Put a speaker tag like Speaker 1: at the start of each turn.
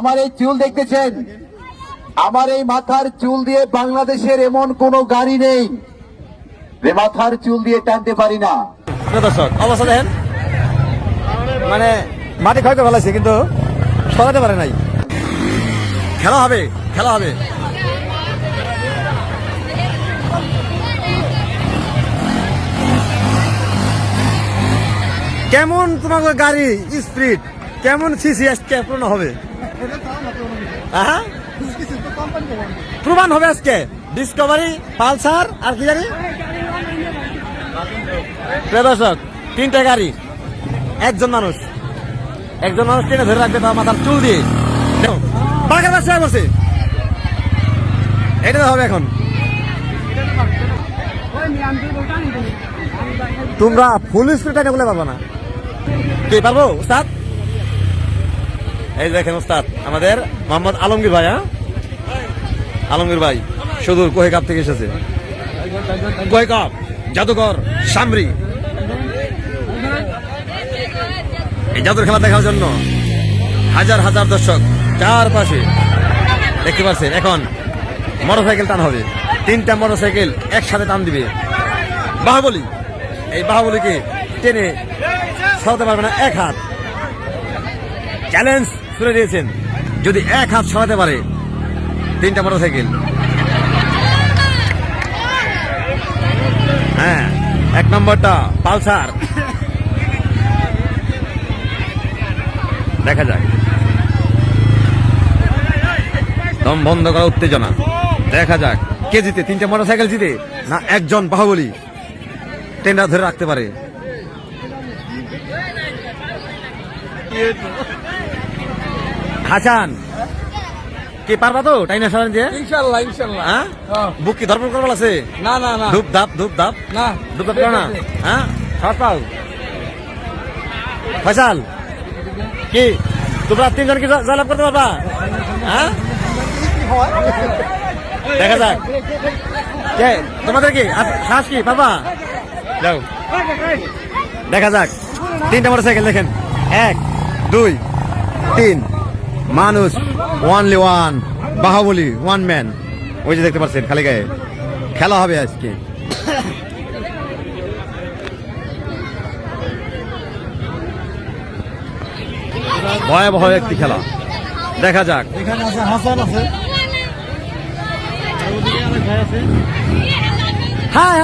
Speaker 1: আমার এই চুল দেখতেছেন, আমার এই মাথার চুল দিয়ে বাংলাদেশের এমন কোন গাড়ি নেই যে মাথার চুল দিয়ে টানতে পারি না।
Speaker 2: দর্শক অবস্থা দেখেন, মানে মাটি ক্ষয় করে ফেলাইছে কিন্তু সরাতে পারে নাই। খেলা হবে, খেলা হবে। কেমন তোমার গাড়ি স্পিড, কেমন সিসি আজকে পূর্ণ হবে, প্রমাণ হবে আজকে। ডিসকভারি, পালসার আর কি জানি দর্শক, তিনটা গাড়ি, একজন মানুষ টেনে ধরে রাখবে তার মাথার চুল দিয়ে। বাঘের বাচ্চা বসে এটা হবে এখন। তোমরা ফুল স্পিড টাইনে বলে পারবো না, কে পারবো? উস্তাদ, এই দেখেন উস্তাদ আমাদের মোহাম্মদ আলমগীর ভাই। আলমগীর ভাই সুদূর কোহেকাপ থেকে এসেছে। কোহেকাপ, জাদুঘর, সামরি, এই জাদুর খেলা দেখার জন্য হাজার হাজার দর্শক চারপাশে দেখতে পাচ্ছেন। এখন মোটরসাইকেল টান হবে, তিনটা মোটরসাইকেল একসাথে টান দিবে বাহুবলী। এই বাহুবলীকে টেনে সরাতে পারবে না এক হাত। চ্যালেঞ্জ শুনে দিয়েছেন, যদি এক হাত সরাতে পারে তিনটা মোটরসাইকেল। হ্যাঁ, এক নম্বরটা পালসার। দেখা যাক, দম বন্ধ করা উত্তেজনা। দেখা যাক কে জিতে, তিনটা মোটরসাইকেল জিতে না একজন বাহুবলী টেন্ডার ধরে রাখতে পারে। হাসান কি পারবা তো টাইনা সরান দিয়ে?
Speaker 3: ইনশাআল্লাহ ইনশাআল্লাহ।
Speaker 2: হ্যাঁ, বুক কি ধর্ম করবার আছে?
Speaker 3: না না না,
Speaker 2: ধূপ ধাপ ধূপ ধাপ
Speaker 3: না
Speaker 2: ধূপ ধাপ করো না। হ্যাঁ, সাহস পাও। ফয়সাল কি তোমরা তিনজন কি জয়লাভ করতে পারবা? হ্যাঁ, দেখা যাক কে তোমাদের কি সাহস কি পারবা? যাও দেখা যাক। তিনটা মোটরসাইকেল দেখেন, 1 2 3 মানুষ, only one Baahubali, one man. ওই যে দেখতে পাচ্ছেন খালি গায়ে খেলা হবে আজকে। ভয়াবহ একটি খেলা, দেখা যাক। এখানে আছে হাসান আছে, হ্যাঁ।